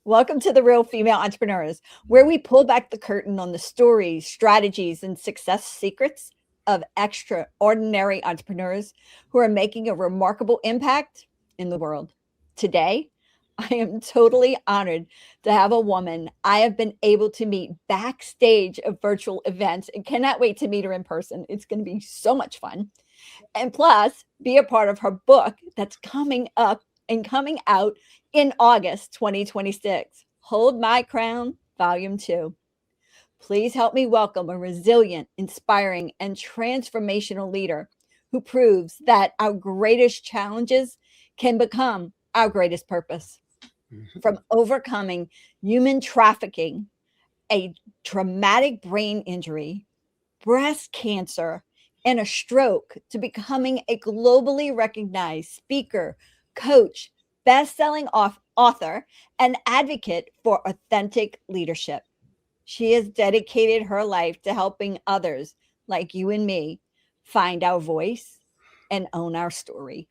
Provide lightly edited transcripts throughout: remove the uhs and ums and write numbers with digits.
Welcome to the Real Female Entrepreneurs, where we pull back the curtain on the stories, strategies, and success secrets of extraordinary entrepreneurs who are making a remarkable impact in the world. Today, I am totally honored to have a woman I have been able to meet backstage of virtual events and cannot wait to meet her in person. It's going to be so much fun. And plus, be a part of her book that's coming up and coming out in August 2026. Hold My Crown, Volume 2. Please help me welcome a resilient, inspiring, and transformational leader who proves that our greatest challenges can become our greatest purpose. From overcoming human trafficking, a traumatic brain injury, breast cancer, and a stroke to becoming a globally recognized speaker, coach, best-selling author, and advocate for authentic leadership. She has dedicated her life to helping others like you and me find our voice and own our story.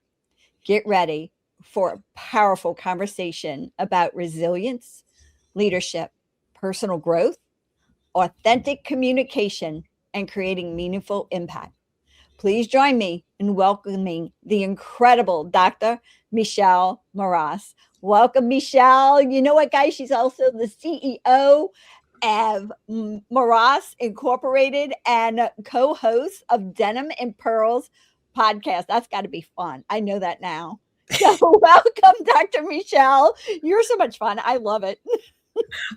Get ready for a powerful conversation about resilience, leadership, personal growth, authentic communication, and creating meaningful impact. Please join me in welcoming the incredible Dr. Michelle Mras. Welcome, Michelle. You know what, guys? She's also the CEO of Mras Incorporated and co-host of Denim and Pearls podcast. That's got to be fun. I know that now. So welcome, Dr. Michelle. You're so much fun. I love it.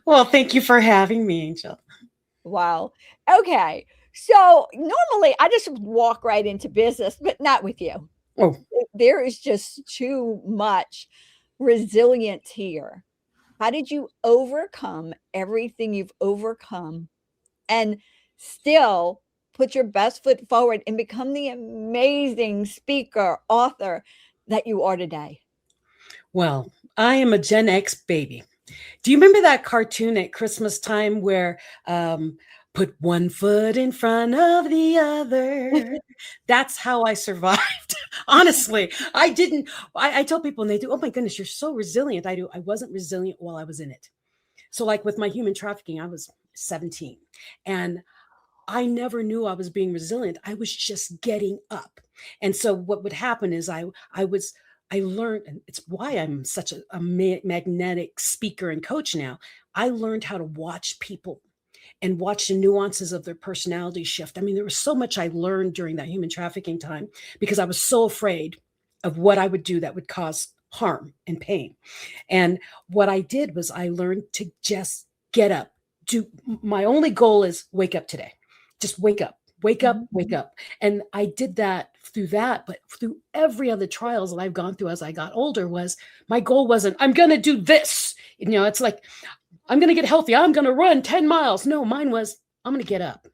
Well, thank you for having me, Angel. Wow. Okay. So normally I just walk right into business, but not with you. Oh, There is just too much resilience here. How did you overcome everything you've overcome and still put your best foot forward and become the amazing speaker, author that you are today? well, I am a Gen X baby. Do you remember that cartoon at Christmas time where put one foot in front of the other? That's how I survived. Honestly, I didn't. I tell people, and they do, oh my goodness, you're so resilient. I do. I wasn't resilient while I was in it. So, like with my human trafficking, I was 17 and I never knew I was being resilient. I was just getting up. And so what would happen is I learned, and it's why I'm such a magnetic speaker and coach now. I learned how to watch people and watch the nuances of their personality shift. I mean, there was so much I learned during that human trafficking time because I was so afraid of what I would do that would cause harm and pain. And what I did was I learned to just get up. Do my only goal is wake up today. Just wake up, wake up, Mhm. wake up. And I did that, but through every other trials that I've gone through as I got older was my goal wasn't, I'm going to do this. It's like, I'm going to get healthy. I'm going to run 10 miles. No, mine was, I'm going to get up.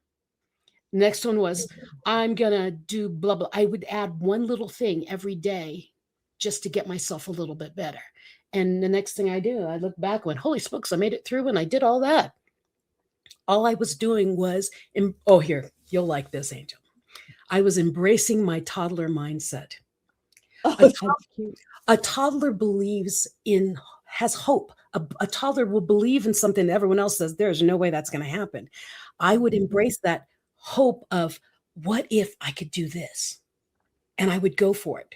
Next one was, I'm going to do blah, blah. I would add one little thing every day just to get myself a little bit better. And the next thing I do, I look back and went, holy smokes, I made it through and I did all that. All I was doing was, oh, here, you'll like this, Angel. I was embracing my toddler mindset. Oh, A, that's cute. a toddler has hope. A toddler will believe in something that everyone else says, there's no way that's going to happen. I would embrace that hope of, what if I could do this? And I would go for it.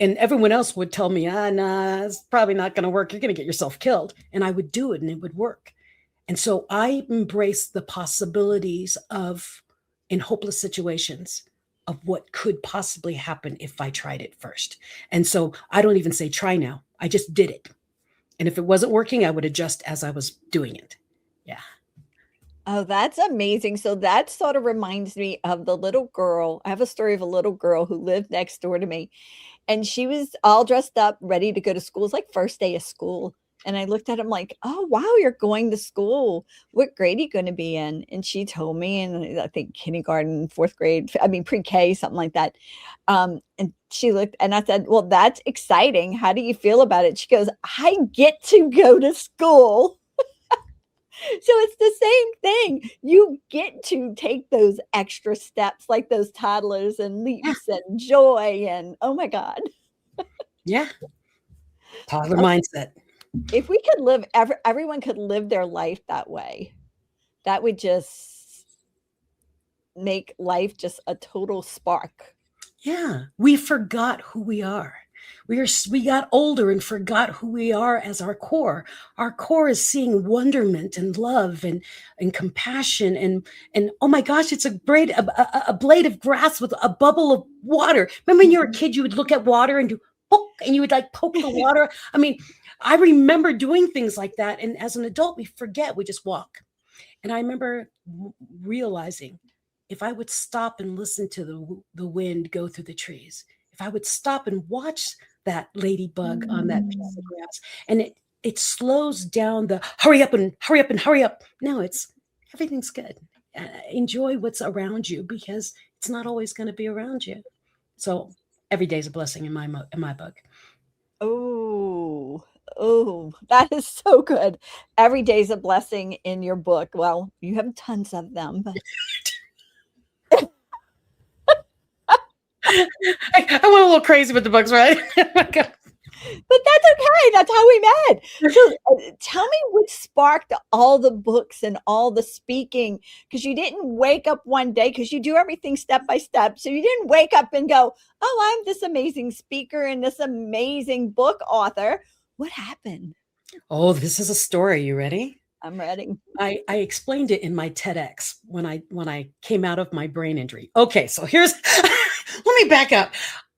And everyone else would tell me, nah, it's probably not going to work. You're going to get yourself killed. And I would do it and it would work. And so I embrace the possibilities in hopeless situations, of what could possibly happen if I tried it first. And so I don't even say try now. I just did it. And if it wasn't working, I would adjust as I was doing it. Yeah. Oh, that's amazing. So that sort of reminds me of the little girl. I have a story of a little girl who lived next door to me, and she was all dressed up, ready to go to school. It's like first day of school. And I looked at him like, oh, wow, you're going to school. What grade are you going to be in? And she told me, and I think kindergarten, fourth grade, I mean, pre-K, something like that. And she looked, and I said, well, that's exciting. How do you feel about it? She goes, I get to go to school. So it's the same thing. You get to take those extra steps like those toddlers and Yeah. leaps and joy and oh my God. Yeah. Toddler Okay. mindset. If we could live, everyone could live their life that way, that would just make life just a total spark. Yeah, we forgot who we are. We got older and forgot who we are as our core. Our core is seeing wonderment and love and compassion and oh my gosh, it's a blade of grass with a bubble of water. Remember when you were a kid, you would look at water and do poke, and you would like poke the water. I mean, I remember doing things like that, and as an adult, we forget. We just walk. And I remember realizing if I would stop and listen to the wind go through the trees, if I would stop and watch that ladybug on that piece of grass, and it slows down the hurry up and hurry up and hurry up. No, it's everything's good. Enjoy what's around you because it's not always going to be around you. So every day is a blessing in my book. Oh, oh, that is so good. Every day's a blessing in your book. Well, you have tons of them, but I went a little crazy with the books, right? but that's okay. That's how we met. So, tell me what sparked all the books and all the speaking, because you didn't wake up one day, because you do everything step by step. So you didn't wake up and go, "Oh, I'm this amazing speaker and this amazing book author." What happened? Oh, this is a story. You ready? I'm ready. I explained it in my TEDx when I came out of my brain injury. Okay, so here's let me back up.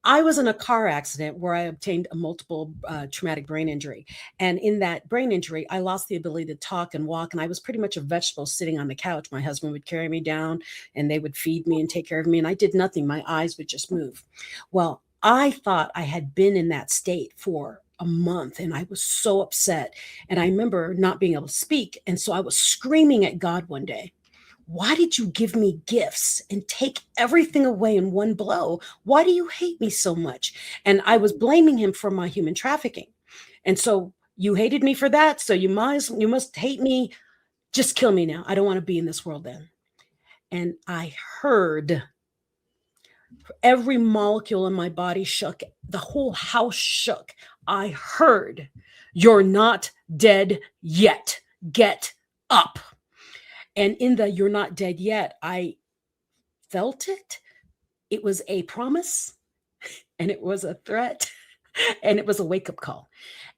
I was in a car accident where I obtained a multiple traumatic brain injury. And in that brain injury, I lost the ability to talk and walk. And I was pretty much a vegetable sitting on the couch. My husband would carry me down and they would feed me and take care of me. And I did nothing. My eyes would just move. Well, I thought I had been in that state for a month and I was so upset. And I remember not being able to speak. And so I was screaming at God one day. Why did you give me gifts and take everything away in one blow? Why do you hate me so much? And I was blaming him for my human trafficking. And so you hated me for that. So you must hate me. Just kill me now. I don't want to be in this world then. And I heard every molecule in my body shook. The whole house shook. I heard, you're not dead yet. Get up. And in the you're not dead yet, I felt it. It was a promise and it was a threat and it was a wake up call.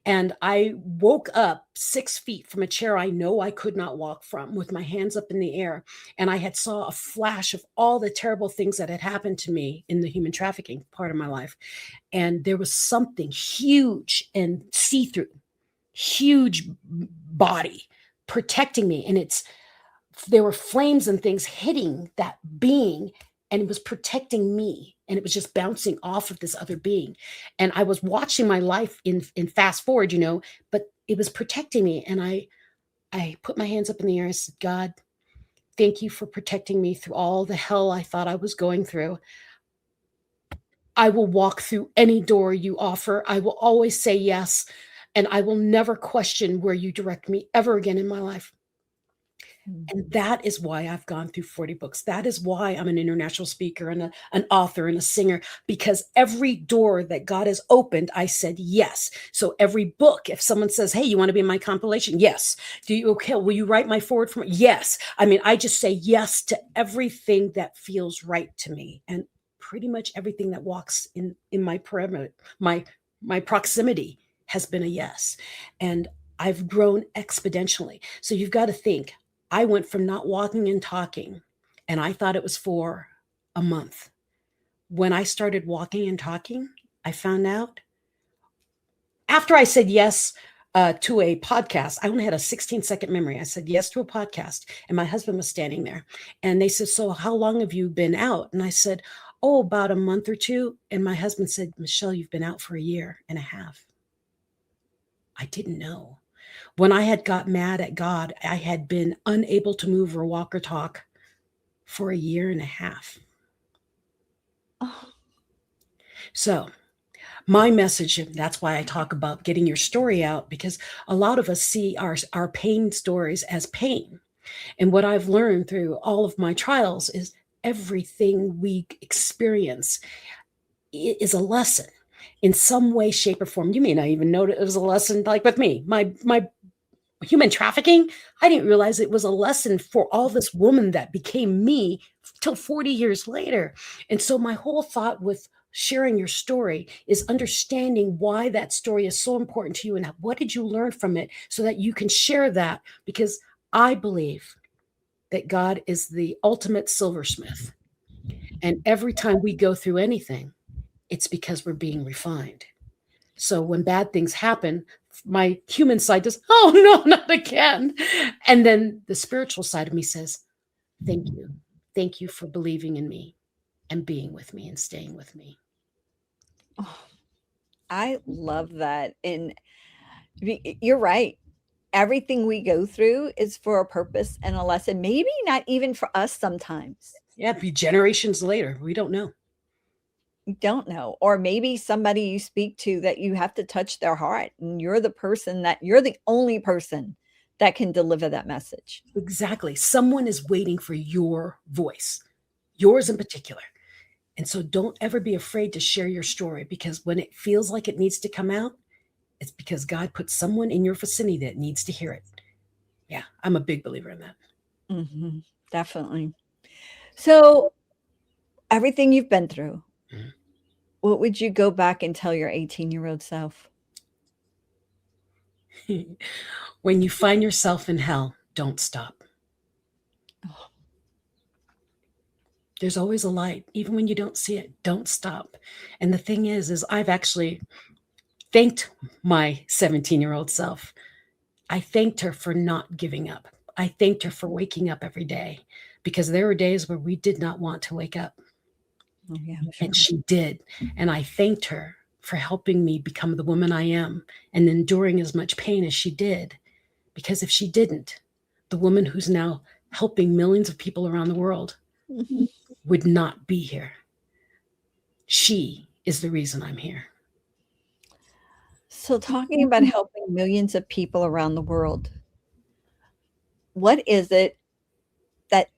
And I woke up 6 feet from a chair I know I could not walk from with my hands up in the air. And I had saw a flash of all the terrible things that had happened to me in the human trafficking part of my life. And there was something huge and see-through, huge body protecting me. And there were flames and things hitting that being and it was protecting me and it was just bouncing off of this other being. And I was watching my life in fast forward, but it was protecting me. And I put my hands up in the air and said, God, thank you for protecting me through all the hell I thought I was going through. I will walk through any door you offer. I will always say yes. And I will never question where you direct me ever again in my life. And that is why I've gone through 40 books. That is why I'm an international speaker and an author and a singer, because every door that God has opened, I said yes. So every book, if someone says, hey, you want to be in my compilation? Yes. Will you write my forward for me? Yes. I mean, I just say yes to everything that feels right to me. And pretty much everything that walks in my perimeter, my proximity has been a yes. And I've grown exponentially. So you've got to think, I went from not walking and talking, and I thought it was for a month. When I started walking and talking, I found out after I said yes to a podcast, I only had a 16-second memory. I said yes to a podcast, and my husband was standing there. And they said, so how long have you been out? And I said, oh, about a month or two. And my husband said, Michelle, you've been out for 1.5 years. I didn't know. When I had got mad at God, I had been unable to move or walk or talk for 1.5 years. Oh. So my message, and that's why I talk about getting your story out, because a lot of us see our pain stories as pain. And what I've learned through all of my trials is everything we experience is a lesson. in some way, shape, or form. You may not even know it was a lesson. Like with me, my human trafficking, I didn't realize it was a lesson for all this woman that became me till 40 years later. And so my whole thought with sharing your story is understanding why that story is so important to you and what did you learn from it so that you can share that, because I believe that God is the ultimate silversmith. And every time we go through anything, it's because we're being refined. So when bad things happen, my human side does, oh no, not again. And then the spiritual side of me says, thank you. Thank you for believing in me and being with me and staying with me. Oh, I love that. And you're right. Everything we go through is for a purpose and a lesson, maybe not even for us sometimes. Yeah, it'd be generations later. We don't know. You don't know. Or maybe somebody you speak to that you have to touch their heart, and you're the only person that can deliver that message. Exactly. Someone is waiting for your voice, yours in particular. And so don't ever be afraid to share your story, because when it feels like it needs to come out, it's because God put someone in your vicinity that needs to hear it. Yeah, I'm a big believer in that. Definitely. So, everything you've been through, Mhm. what would you go back and tell your 18-year-old self? When you find yourself in hell, don't stop. Oh, There's always a light. Even when you don't see it, don't stop. And the thing is I've actually thanked my 17-year-old self. I thanked her for not giving up. I thanked her for waking up every day, because there were days where we did not want to wake up, oh yeah, I'm sure. and she did. And I thanked her for helping me become the woman I am and enduring as much pain as she did. Because if she didn't, the woman who's now helping millions of people around the world Mhm. would not be here. She is the reason I'm here. So, talking about helping millions of people around the world, what is it that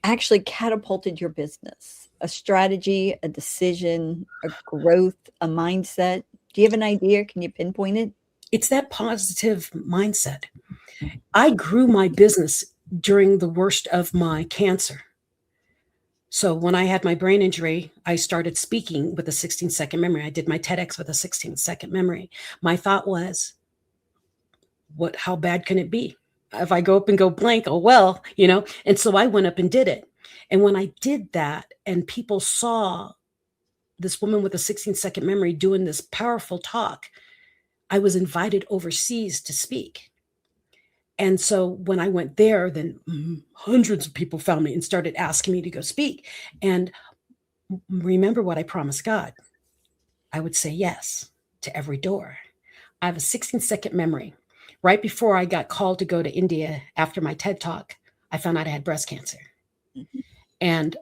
actually catapulted your business? A strategy, a decision, a growth, a mindset? Do you have an idea? Can you pinpoint it? It's that positive mindset. I grew my business during the worst of my cancer. So when I had my brain injury, I started speaking with a 16-second memory. I did my TEDx with a 16-second memory. My thought was, how bad can it be? If I go up and go blank, oh well, And so I went up and did it. And when I did that and people saw this woman with a 16-second memory doing this powerful talk, I was invited overseas to speak. And so when I went there, then hundreds of people found me and started asking me to go speak. And remember what I promised God. I would say yes to every door. I have a 16-second memory. Right before I got called to go to India after my TED talk, I found out I had breast cancer. And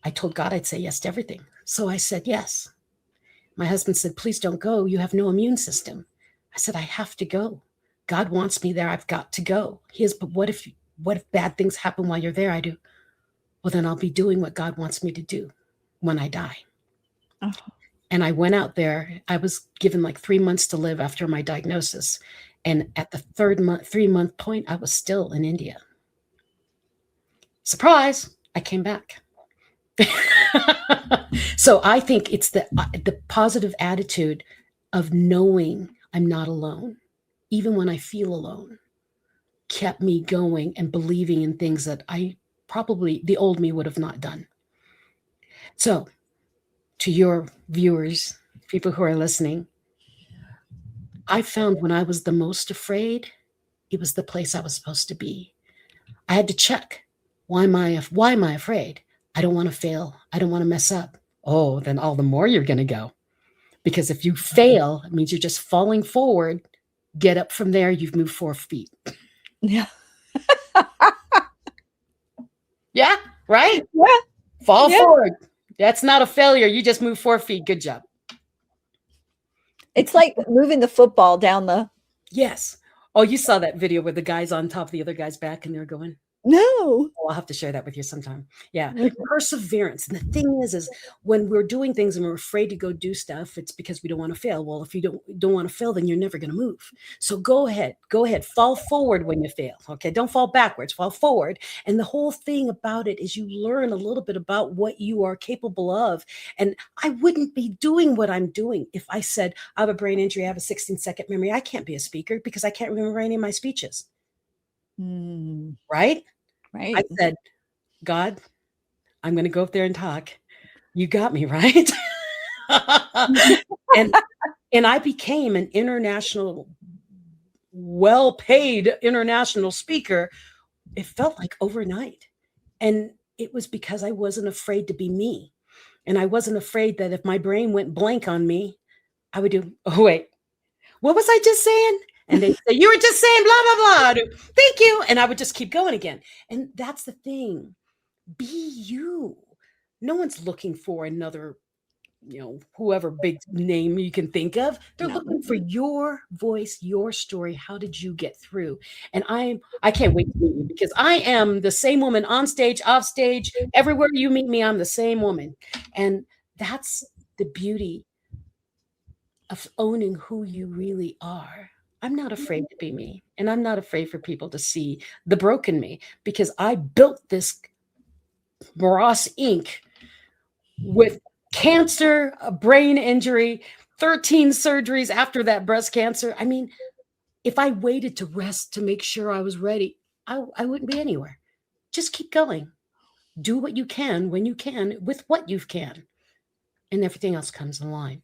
I told God I'd say yes to everything. So I said yes. My husband said, please don't go. You have no immune system. I said, I have to go. God wants me there. I've got to go. But what if bad things happen while you're there? I do. Well, then I'll be doing what God wants me to do when I die. Oh. And I went out there. I was given like 3 months to live after my diagnosis. And at the 3-month point, I was still in India. Surprise, I came back. So I think it's the positive attitude of knowing I'm not alone, even when I feel alone, kept me going and believing in things that I probably the old me would have not done. So to your viewers, people who are listening, I found when I was the most afraid, it was the place I was supposed to be. I had to check. Why am I afraid? I don't want to fail. I don't want to mess up. Oh, then all the more you're going to go. Because if you fail, it means you're just falling forward. Get up from there. You've moved 4 feet. Yeah. Yeah, right? Yeah. Fall Yeah. forward. That's not a failure. You just moved 4 feet. Good job. It's like moving the football down the. Yes. Oh, you saw that video where the guy's on top of the other guy's back and they're going. No. Oh, I'll have to share that with you sometime. Yeah. Okay. Perseverance. And the thing is when we're doing things and we're afraid to go do stuff, it's because we don't want to fail. Well, if you don't want to fail, then you're never going to move. So go ahead. Go ahead. Fall forward when you fail. Okay. Don't fall backwards. Fall forward. And the whole thing about it is you learn a little bit about what you are capable of. And I wouldn't be doing what I'm doing if I said, I have a brain injury, I have a 16-second memory. I can't be a speaker because I can't remember any of my speeches. Mm, Right? I right. said, God, I'm going to go up there and talk. You got me, right? and and I became an international, well-paid international speaker. It felt like overnight. And it was because I wasn't afraid to be me. And I wasn't afraid that if my brain went blank on me, I would do, oh, wait, what was I just saying? And they say, you were just saying blah, blah, blah. Thank you. And I would just keep going again. And that's the thing. Be you. No one's looking for another, whoever big name you can think of. They're No. looking for your voice, your story. How did you get through? And I can't wait to meet you because I am the same woman on stage, off stage, everywhere you meet me, I'm the same woman. And that's the beauty of owning who you really are. I'm not afraid to be me, and I'm not afraid for people to see the broken me because I built this Mras Inc. with cancer, a brain injury, 13 surgeries after that breast cancer. I mean, if I waited to rest to make sure I was ready, I wouldn't be anywhere. Just keep going. Do what you can when you can with what you can, and everything else comes in line.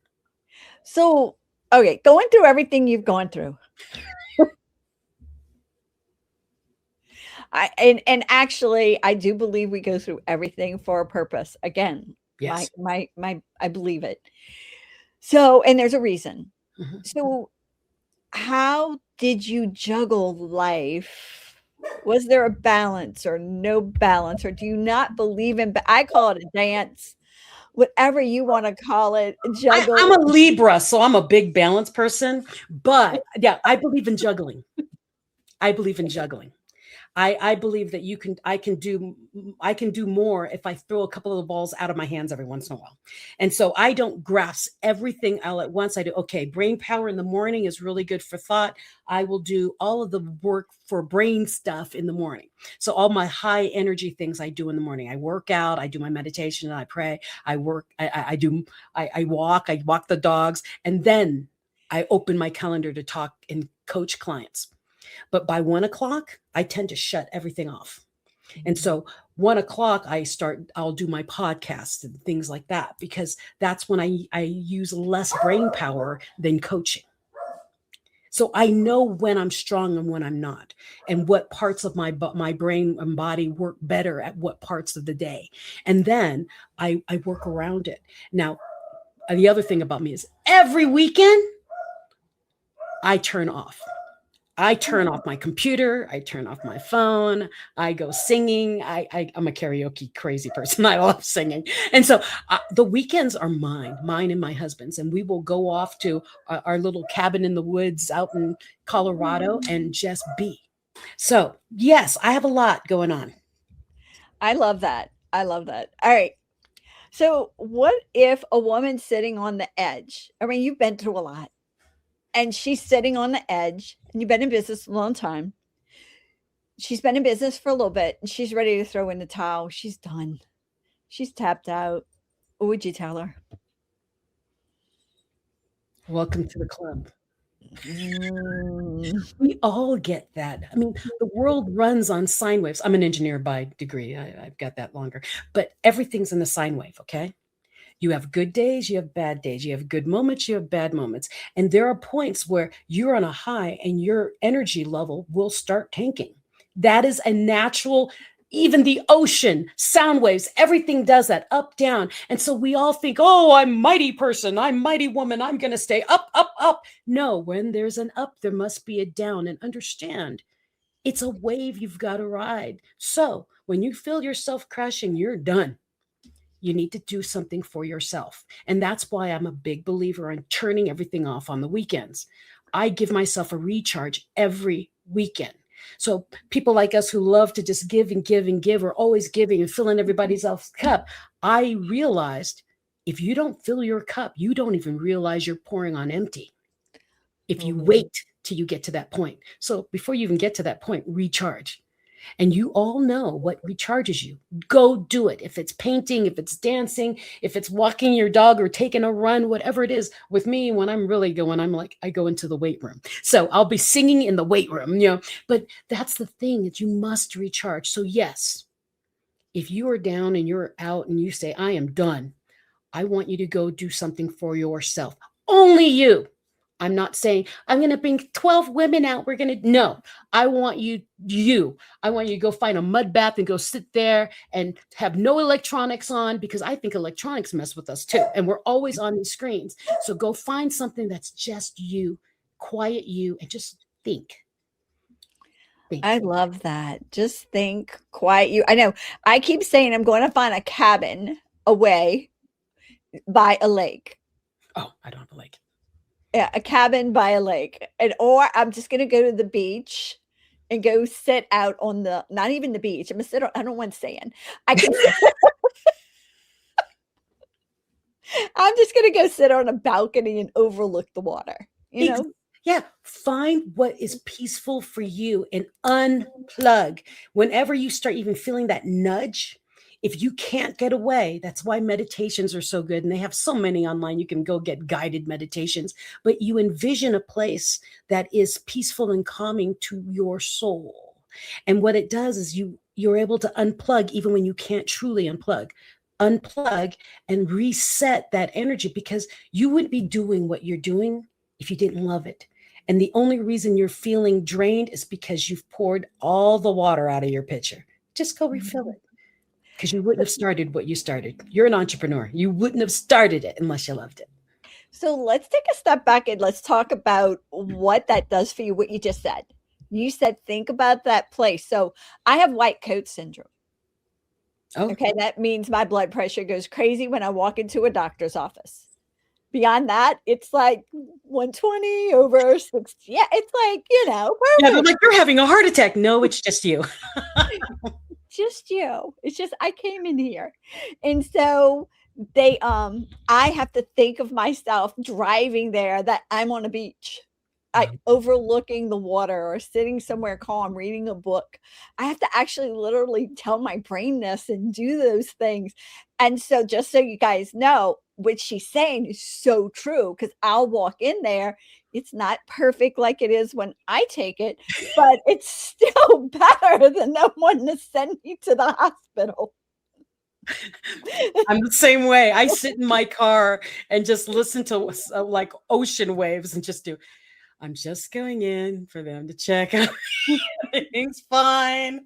So, okay, going through everything you've gone through. And actually I do believe we go through everything for a purpose. Again, Yes. my I believe it. So, and there's a reason. Mhm. So, how did you juggle life? Was there a balance or no balance, or do you not believe in I call it a dance, whatever you wanna call it, I'm juggle. a Libra, so I'm a big balance person. But yeah, I believe in juggling. I believe in juggling. I believe that I can do more if I throw a couple of the balls out of my hands every once in a while. And so I don't grasp everything all at once. I do, okay, brain power in the morning is really good for thought. I will do all of the work for brain stuff in the morning. So all my high energy things I do in the morning. I work out, I do my meditation, I pray, I work, I walk the dogs, and then I open my calendar to talk and coach clients. But by 1 o'clock, I tend to shut everything off. And so 1 o'clock, I'll do my podcast and things like that, because that's when I use less brain power than coaching. So I know when I'm strong and when I'm not, and what parts of my brain and body work better at what parts of the day. And then I work around it. Now, the other thing about me is every weekend, I turn off. I turn off my computer. I turn off my phone. I go singing. I'm a karaoke crazy person. I love singing. And so the weekends are mine and my husband's. And we will go off to our little cabin in the woods out in Colorado and just be. So, yes, I have a lot going on. I love that. I love that. All right. So, what if a woman's sitting on the edge? I mean, you've been through a lot, and she's sitting on the edge, and you've been in business a long time. She's been in business for a little bit, and she's ready to throw in the towel. She's done. She's tapped out. What would you tell her? Welcome to the club. Mm. We all get that. I mean, the world runs on sine waves. I'm an engineer by degree. I've got that longer, but everything's in the sine wave. Okay. You have good days, you have bad days, you have good moments, you have bad moments. And there are points where you're on a high and your energy level will start tanking. That is a natural, even the ocean, sound waves, everything does that, up, down. And so we all think, oh, I'm mighty person, I'm mighty woman, I'm going to stay up, up, up. No, when there's an up, there must be a down. And understand, it's a wave you've got to ride. So when you feel yourself crashing, you're done. You need to do something for yourself. And that's why I'm a big believer in turning everything off on the weekends. I give myself a recharge every weekend. So people like us who love to just give and give and give, are always giving and filling everybody else's cup. I realized if you don't fill your cup, you don't even realize you're pouring on empty if you Mhm. wait till you get to that point. So before you even get to that point, recharge. And you all know what recharges you. Go do it. If it's painting, if it's dancing, if it's walking your dog or taking a run, whatever it is. With me, when I'm really going, I'm like, I go into the weight room. So I'll be singing in the weight room, but that's the thing that you must recharge. So, yes, if you are down and you're out and you say, I am done, I want you to go do something for yourself. Only you. I'm not saying I'm going to bring 12 women out. We're going to, no, I want I want you to go find a mud bath and go sit there and have no electronics on, because I think electronics mess with us too. And we're always on these screens. So go find something that's just you, quiet you, and just think. I Think. love that. Just think, quiet you. I know. I keep saying I'm going to find a cabin away by a lake. Oh, I don't like it. Yeah, a cabin by a lake. And or I'm just going to go to the beach and go sit out on the not even the beach. I'm going to sit on, I don't want sand. I can I'm just going to go sit on a balcony and overlook the water, you Ex- know? yeah, find what is peaceful for you and unplug. Whenever you start even feeling that nudge, if you can't get away, that's why meditations are so good. And they have so many online. You can go get guided meditations, but you envision a place that is peaceful and calming to your soul. And what it does is you're able to unplug even when you can't truly unplug. Unplug and reset that energy, because you wouldn't be doing what you're doing if you didn't love it. And the only reason you're feeling drained is because you've poured all the water out of your pitcher. Just go refill it, because you wouldn't have started what you started. You're an entrepreneur. You wouldn't have started it unless you loved it. So let's take a step back and let's talk about what that does for you, what you just said. You said, think about that place. So I have white coat syndrome. Oh, Okay. That means my blood pressure goes crazy when I walk into a doctor's office. Beyond that, it's like 120 over 60. Yeah. It's like, yeah. They're perfect. like, you're having a heart attack. No, it's just you. Just you. It's just, I came in here. And so I have to think of myself driving there that I'm on a beach. I overlooking the water or sitting somewhere calm, reading a book. I have to actually literally tell my brain this and do those things. And so just so you guys know, what she's saying is so true because I'll walk in there. It's not perfect like it is when I take it, but it's still better than no one to send me to the hospital. I'm the same way. I sit in my car and just listen to like ocean waves and just do. I'm just going in for them to check out. Everything's fine.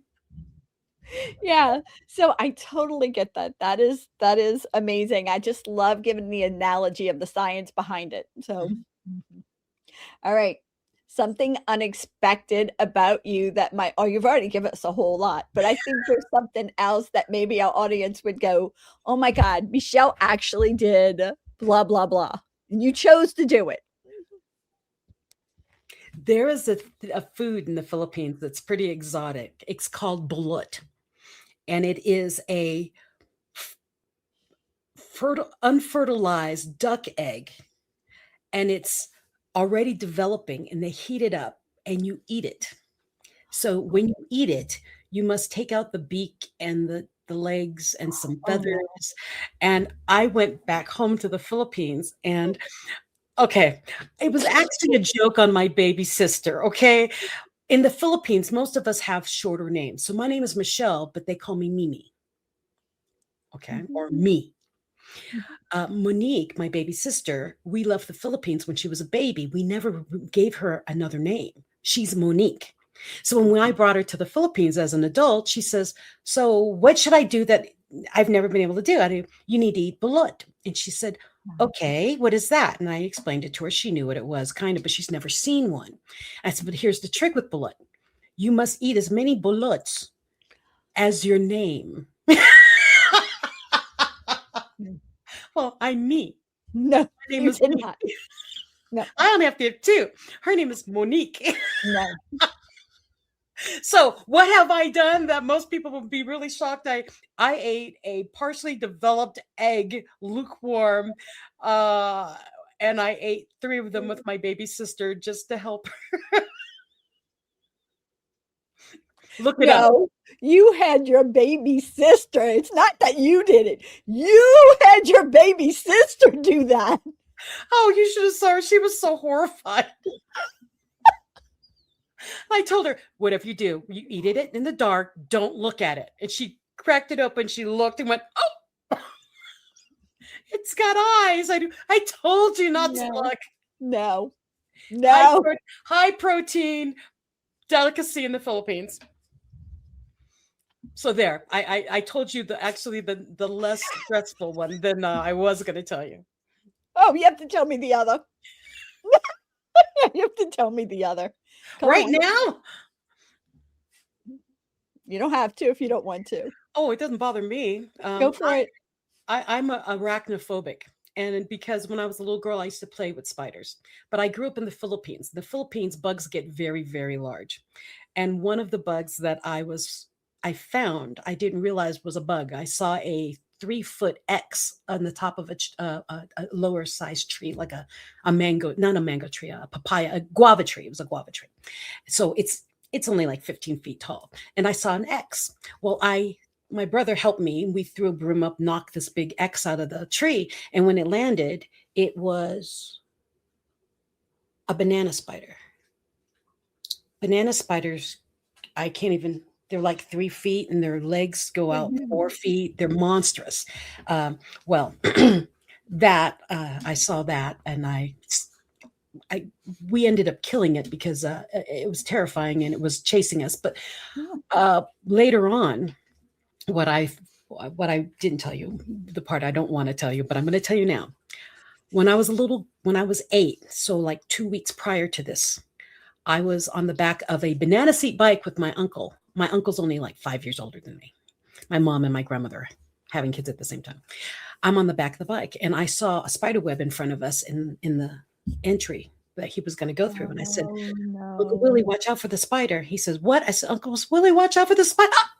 Yeah. So I totally get that. That is amazing. I just love giving the analogy of the science behind it. So, all right. Something unexpected about you that might, oh, you've already given us a whole lot, but I think there's something else that maybe our audience would go, oh my God, Michelle actually did blah, blah, blah. And you chose to do it. There is a food in the Philippines that's pretty exotic. It's called balut, and it is a unfertilized duck egg, and it's already developing, and they heat it up and you eat it. So when you eat it, you must take out the beak and the legs and some Oh no. feathers. And I went back home to the Philippines, and okay, it was actually a joke on my baby sister. Okay, in the Philippines, most of us have shorter names. So my name is Michelle, but they call me Mimi. Okay, Mhm. or me. Mhm. Monique, my baby sister, we left the Philippines when she was a baby. We never gave her another name. She's Monique. So when I brought her to the Philippines as an adult, she says, so what should I do that I've never been able to do? You need to eat balut. And she said, okay, what is that? And I explained it to her. She knew what it was, kind of, but she's never seen one. I said, but here's the trick with balut. You must eat as many buluts as your name. Mm. Well, I'm me. No, My name you is did me. not. No, I only have to have two. Her name is Monique. no. So what have I done that most people would be really shocked? I ate a partially developed egg, lukewarm, uh, and I ate 3 of them with my baby sister just to help her. Look it up. No, you had your baby sister. It's not that you did it. You had your baby sister do that. Oh, you should have saw her. She was so horrified. I told her, whatever you do, you eat it in the dark, don't look at it. And she cracked it open, she looked and went, oh, it's got eyes. I told you not to No, look. no, High, no. high protein delicacy in the Philippines. So there, I told you the less stressful one than I was going to tell you. Oh, you have to tell me the other. You have to tell me the other. Come Right on. now? You don't have to if you don't want to. Oh, it doesn't bother me. Go for it. I'm arachnophobic. And because when I was a little girl, I used to play with spiders. But I grew up in the Philippines. The Philippines, bugs get very, very large. And one of the bugs that I found, I didn't realize was a bug. I saw a 3-foot X on the top of a lower sized tree, like a mango, not a mango tree, a papaya, a guava tree. It was a guava tree. So it's only like 15 feet tall. And I saw an X. Well, my brother helped me. We threw a broom up, knocked this big X out of the tree. And when it landed, it was a banana spider. Banana spiders, I can't even, they're like 3 feet and their legs go out 4 feet. They're monstrous. Well, I saw that and we ended up killing it because it was terrifying and it was chasing us. But later on, what I didn't tell you, the part I don't want to tell you, but I'm going to tell you now. When I was 8, so like 2 weeks prior to this, I was on the back of a banana seat bike with my uncle. My uncle's only like 5 years older than me. My mom and my grandmother having kids at the same time. I'm on the back of the bike and I saw a spider web in front of us in the entry that he was going to go through. And I said, Uncle Willie, watch out for the spider. He says, what? I said, Uncle Willie, watch out for the spider. Ah!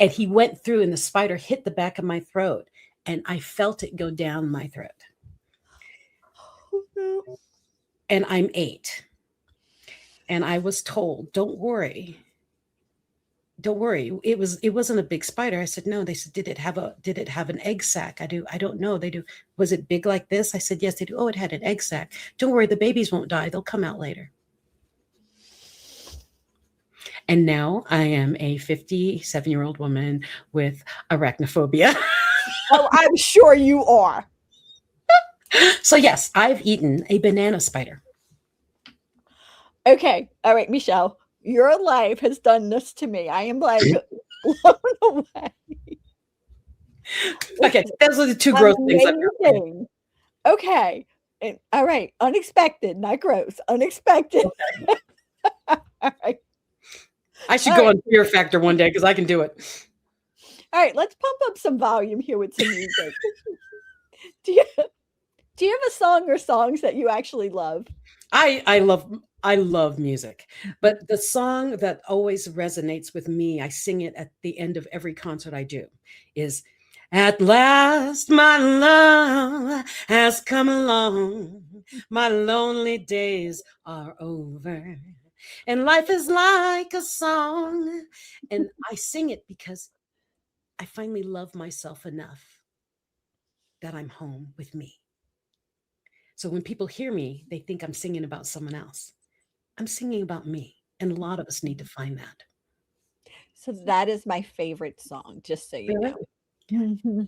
And he went through and the spider hit the back of my throat and I felt it go down my throat. And I'm 8. And I was told, don't worry. It wasn't a big spider. I said, no. They said, did it have an egg sac? I don't know. They do. Was it big like this? I said, yes, they do. Oh, it had an egg sac. Don't worry. The babies won't die. They'll come out later. And now I am a 57-year-old woman with arachnophobia. Oh, I'm sure you are. So yes, I've eaten a banana spider. Okay. All right, Michelle, your life has done this to me. I am like blown away. Okay, those are the 2 gross things. Amazing. Okay. All right. Unexpected, not gross. Unexpected. Okay. All right. I should go on Fear Factor one day because I can do it. All right, let's pump up some volume here with some music. Do you have a song or songs that you actually love? I love music, but the song that always resonates with me, I sing it at the end of every concert I do, is "At last my love has come along, my lonely days are over, and life is like a song." And I sing it because I finally love myself enough that I'm home with me. So when people hear me, they think I'm singing about someone else. I'm singing about me. And a lot of us need to find that. So that is my favorite song, just so you know. Mm-hmm.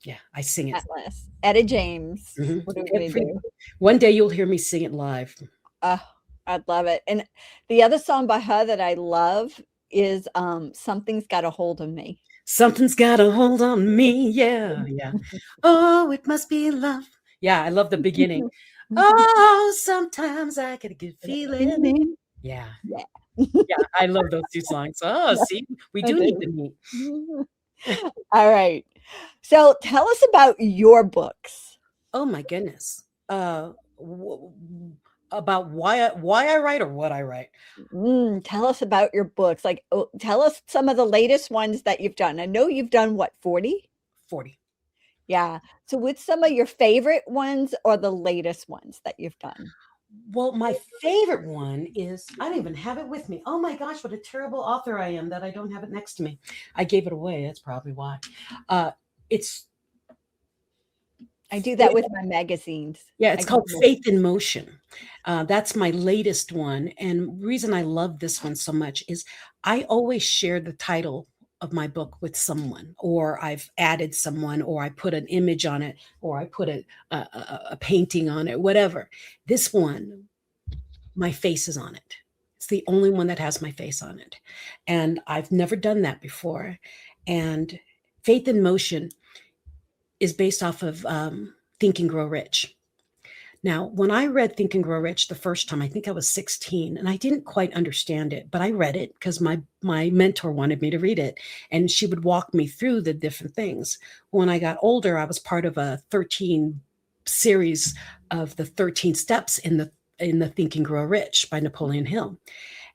Yeah, I sing it. Atlas. Etta James. Mm-hmm. What are we going to do? One day you'll hear me sing it live. I'd love it. And the other song by her that I love is Something's Got a Hold on Me. Something's got a hold on me. Yeah, yeah. Oh, it must be love. Yeah, I love the beginning. Oh, sometimes I get a good feeling. Yeah. Yeah. Yeah, I love those 2 songs. Oh, see, we do need to meet. All right. So tell us about your books. Oh my goodness. about why I write or what I write. Tell us about your books. Like, oh, tell us some of the latest ones that you've done. I know you've done what, 40? 40. Yeah. So, what's some of your favorite ones or the latest ones that you've done? Well, my favorite one is I don't even have it with me. Oh my gosh, what a terrible author I am that I don't have it next to me. I gave it away. That's probably why. It's I do that with my magazines. Yeah, I it's give called them Faith in Motion. That's my latest one. And reason I love this one so much is I always share the title of my book with someone, or I've added someone, or I put an image on it, or I put a painting on it, whatever. This one, my face is on it. It's the only one that has my face on it. And I've never done that before. And Faith in Motion is based off of Think and Grow Rich. Now, when I read Think and Grow Rich the first time, I think I was 16, and I didn't quite understand it, but I read it because my mentor wanted me to read it, and she would walk me through the different things. When I got older, I was part of a 13 series of the 13 steps in the Think and Grow Rich by Napoleon Hill.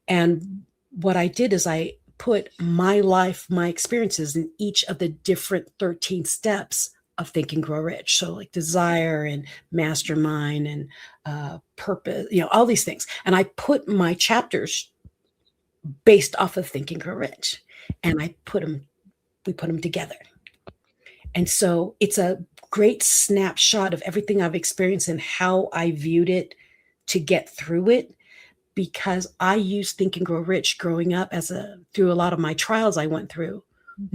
And what I did is I put my life, my experiences in each of the different 13 steps of Think and Grow Rich. So like desire and mastermind and purpose, all these things. And I put my chapters based off of Think and Grow Rich, and we put them together. And so it's a great snapshot of everything I've experienced and how I viewed it to get through it, because I used Think and Grow Rich growing up through a lot of my trials I went through,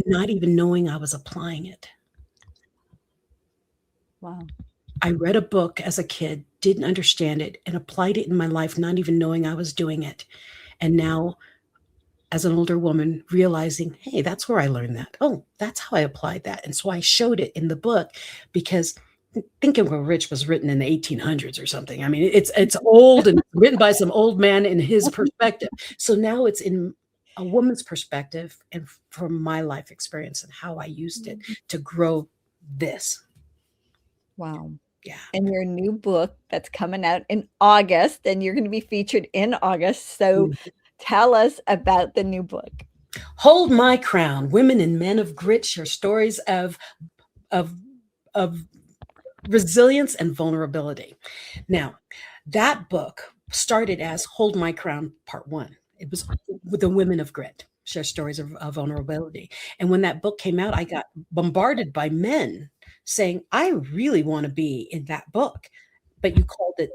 not even knowing I was applying it. Wow. I read a book as a kid, didn't understand it, and applied it in my life, not even knowing I was doing it. And now, as an older woman, realizing, hey, that's where I learned that. Oh, that's how I applied that. And so I showed it in the book, because Think and Grow Rich was written in the 1800s or something. I mean, it's old and written by some old man in his perspective. So now it's in a woman's perspective and from my life experience and how I used it to grow this. Wow. Yeah. And your new book that's coming out in August, and you're going to be featured in August. So tell us about the new book. Hold My Crown. Women and Men of Grit share stories of resilience and vulnerability. Now, that book started as Hold My Crown Part 1. It was with the Women of Grit share stories of vulnerability. And when that book came out, I got bombarded by men saying, I really want to be in that book, but you called it,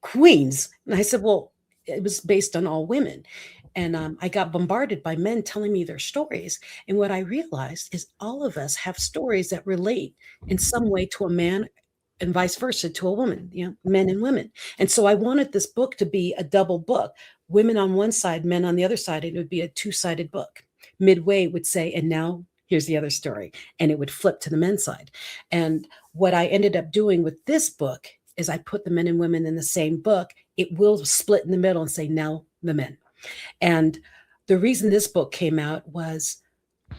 Queens. And I said, well, it was based on all women. And I got bombarded by men telling me their stories. And what I realized is all of us have stories that relate in some way to a man and vice versa to a woman, men and women. And so I wanted this book to be a double book, women on one side, men on the other side. And it would be a two-sided book. Midway would say, and now here's the other story. And it would flip to the men's side. And what I ended up doing with this book is I put the men and women in the same book. It will split in the middle and say, now the men. And the reason this book came out was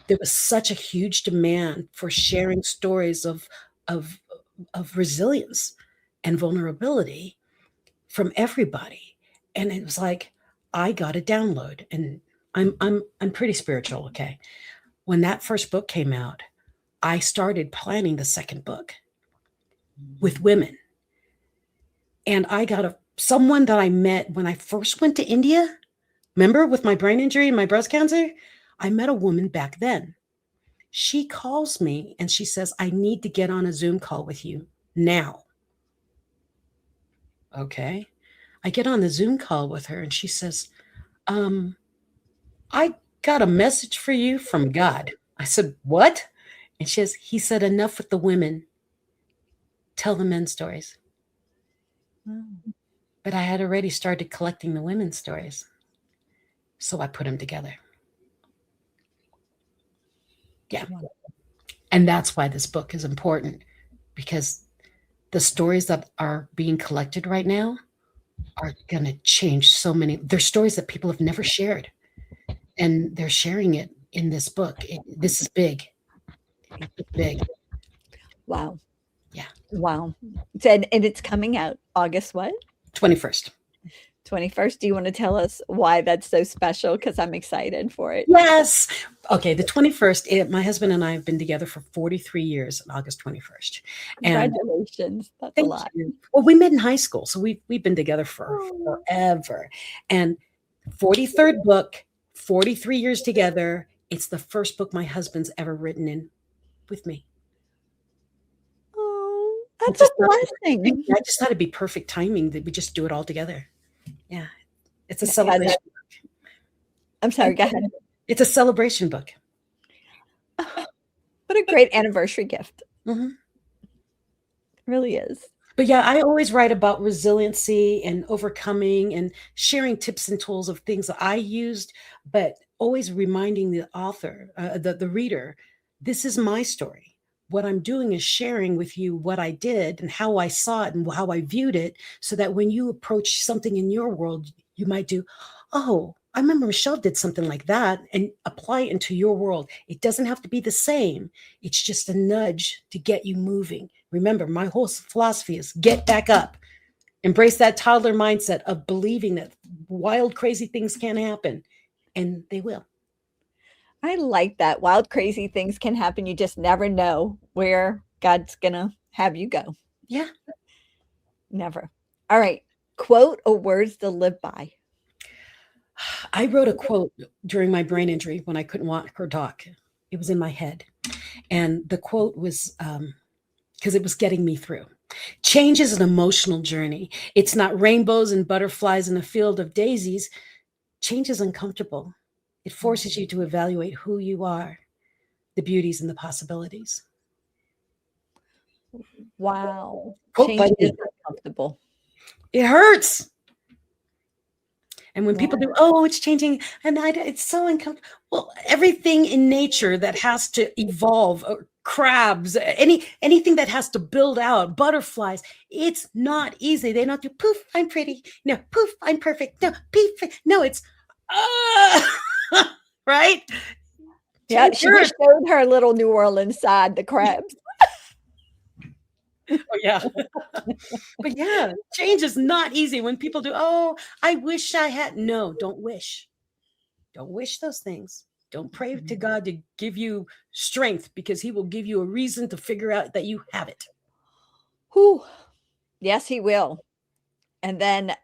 there was such a huge demand for sharing stories of resilience and vulnerability from everybody. And it was like, I got a download, and I'm pretty spiritual. Okay. When that first book came out, I started planning the second book with women. And I got someone that I met when I first went to India. Remember, with my brain injury and my breast cancer, I met a woman back then. She calls me and she says, I need to get on a Zoom call with you now. Okay. I get on the Zoom call with her and she says, I got a message for you from God. I said, what? And she says, he said, enough with the women. Tell the men's stories. But I had already started collecting the women's stories. So I put them together. Yeah. And that's why this book is important, because the stories that are being collected right now are going to change so many. They're stories that people have never shared, and they're sharing it in this book. This is big. It's big. Wow. Yeah. Wow. And it's coming out August what? 21st. 21st. Do you want to tell us why that's so special? Because I'm excited for it. Yes. Okay, the 21st, my husband and I have been together for 43 years on August 21st. And Congratulations. That's a thank lot. you. Well, we met in high school, so we've been together for Oh. forever. And 43rd book, 43 years together. It's the first book my husband's ever written in with me. Oh, I that's a just thought, blessing. I just thought it'd be perfect timing that we just do it all together. Yeah. It's a Yeah, celebration. I'm sorry, go ahead. It's a celebration book. What a great anniversary gift. Mhm. It really is. But yeah, I always write about resiliency and overcoming and sharing tips and tools of things that I used, but always reminding the author, the reader, this is my story. What I'm doing is sharing with you what I did and how I saw it and how I viewed it, so that when you approach something in your world, you might do, oh, I remember Michelle did something like that, and apply it into your world. It doesn't have to be the same. It's just a nudge to get you moving. Remember, my whole philosophy is get back up. Embrace that toddler mindset of believing that wild, crazy things can happen, and they will. I like that. Wild, crazy things can happen. You just never know where God's going to have you go. Yeah. Never. All right. Quote or words to live by. I wrote a quote during my brain injury when I couldn't walk or talk. It was in my head. And the quote was, because it was getting me through. Change is an emotional journey. It's not rainbows and butterflies in a field of daisies. Change is uncomfortable. It forces you to evaluate who you are, the beauties and the possibilities. Wow. Quote by Change me. is uncomfortable. It hurts. And when people Yeah. do, oh, it's changing, and it's so uncomfortable. Well, everything in nature that has to evolve, or crabs, anything that has to build out, butterflies, it's not easy. They don't do poof, I'm pretty. No, poof, I'm perfect. No, poof, no, it's right? Yeah, Change she hurts. just showed her little New Orleans side, the crabs. Oh, yeah. But yeah, change is not easy. When people do, oh, I wish I had. No, don't wish. Don't wish those things. Don't pray to God to give you strength, because he will give you a reason to figure out that you have it. Whew. Yes, he will. And then,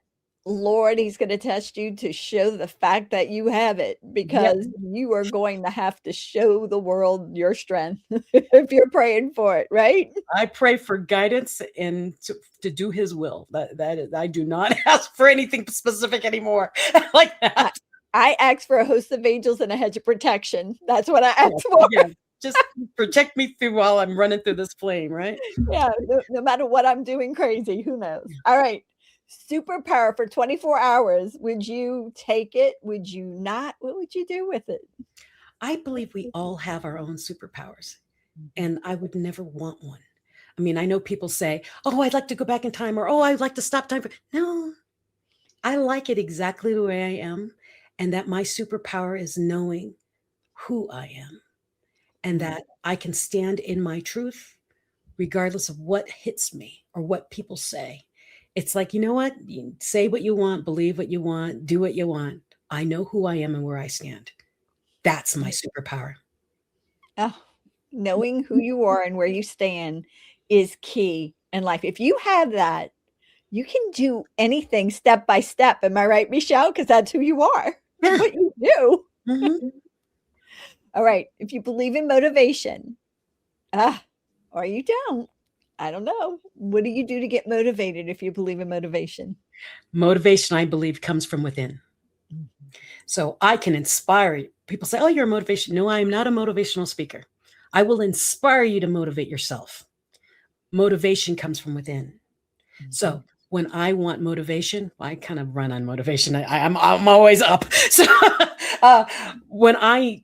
Lord, he's going to test you to show the fact that you have it, Yep. because you are going to have to show the world your strength if you're praying for it, right? I pray for guidance and to do his will. That is, I do not ask for anything specific anymore like that. I ask for a host of angels and a hedge of protection. That's what I ask for. Yeah. Just protect me through while I'm running through this flame, right? Yeah, no matter what I'm doing crazy, who knows? All right. Superpower for 24 hours. Would you take it? Would you not? What would you do with it? I believe we all have our own superpowers, and I would never want one. I mean, I know people say, oh, I'd like to go back in time, or oh, I'd like to stop time. No, I like it exactly the way I am. And that my superpower is knowing who I am, and that I can stand in my truth regardless of what hits me or what people say. It's like, you know what? You say what you want, believe what you want, do what you want. I know who I am and where I stand. That's my superpower. Oh, knowing who you are and where you stand is key in life. If you have that, you can do anything step by step. Am I right, Michelle? Because that's who you are. Yeah. What you do. Mhm. All right. If you believe in motivation, or you don't, I don't know. What do you do to get motivated if you believe in motivation? Motivation, I believe, comes from within. So I can inspire you. People say, oh, you're a motivation. No, I'm not a motivational speaker. I will inspire you to motivate yourself. Motivation comes from within. So when I want motivation, I kind of run on motivation. I'm always up. So when I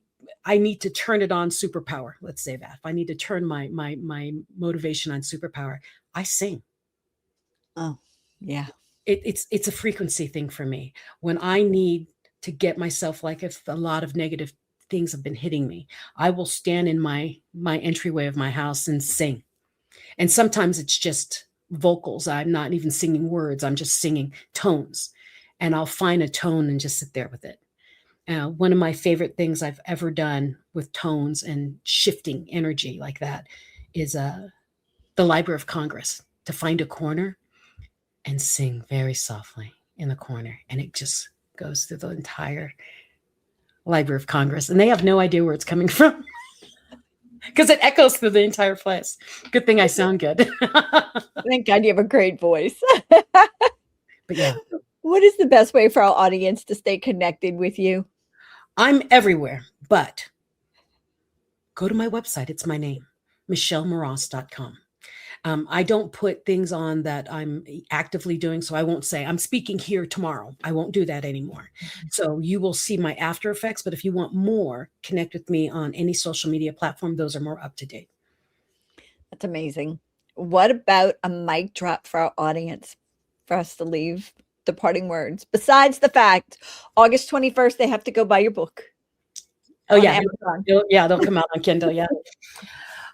need to turn it on superpower, let's say that if I need to turn my motivation on superpower, I sing. Oh, yeah. It's a frequency thing for me. When I need to get myself, like if a lot of negative things have been hitting me, I will stand in my entryway of my house and sing. And sometimes it's just vocals. I'm not even singing words. I'm just singing tones. And I'll find a tone and just sit there with it. One of my favorite things I've ever done with tones and shifting energy like that is the Library of Congress, to find a corner and sing very softly in the corner. And it just goes through the entire Library of Congress. And they have no idea where it's coming from because it echoes through the entire place. Good thing I sound good. Thank God you have a great voice. But yeah. What is the best way for our audience to stay connected with you? I'm everywhere, but go to my website. It's my name, michellemras.com. I don't put things on that I'm actively doing, so I won't say I'm speaking here tomorrow. I won't do that anymore. So you will see my after effects, but if you want more, connect with me on any social media platform. Those are more up to date. That's amazing. What about a mic drop for our audience for us to leave the parting words? Besides the fact, August 21st, they have to go buy your book. Oh, yeah. They'll come out on Kindle. Yeah.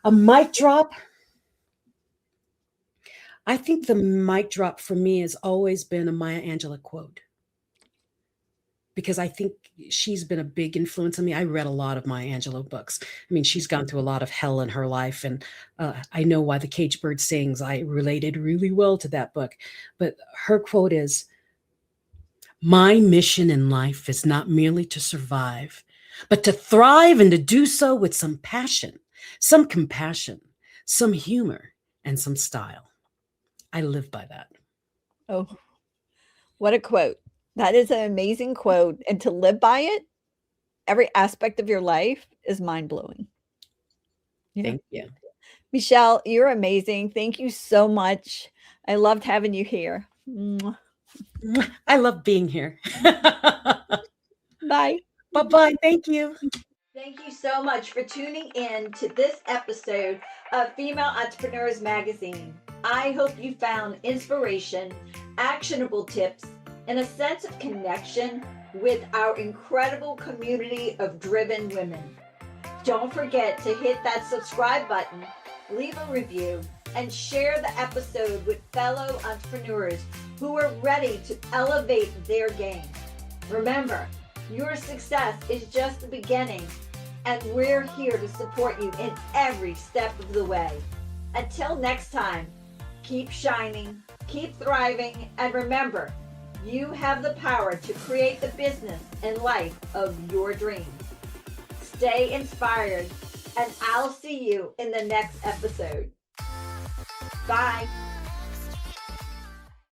A mic drop. I think the mic drop for me has always been a Maya Angelou quote, because I think she's been a big influence on me. I read a lot of Maya Angelou books. I mean, she's gone through a lot of hell in her life, and I know Why the Caged Bird Sings. I related really well to that book. But her quote is, "My mission in life is not merely to survive, but to thrive, and to do so with some passion, some compassion, some humor, and some style." I live by that. Oh, what a quote. That is an amazing quote. And to live by it, every aspect of your life is mind-blowing. Yeah. Thank you. Michelle, you're amazing. Thank you so much. I loved having you here. I love being here. Bye. Bye-bye. Thank you. Thank you so much for tuning in to this episode of Female Entrepreneurs Magazine. I hope you found inspiration, actionable tips, and a sense of connection with our incredible community of driven women. Don't forget to hit that subscribe button, leave a review, and share the episode with fellow entrepreneurs who are ready to elevate their game. Remember, your success is just the beginning, and we're here to support you in every step of the way. Until next time, keep shining, keep thriving, and remember, you have the power to create the business and life of your dreams. Stay inspired, and I'll see you in the next episode. Bye.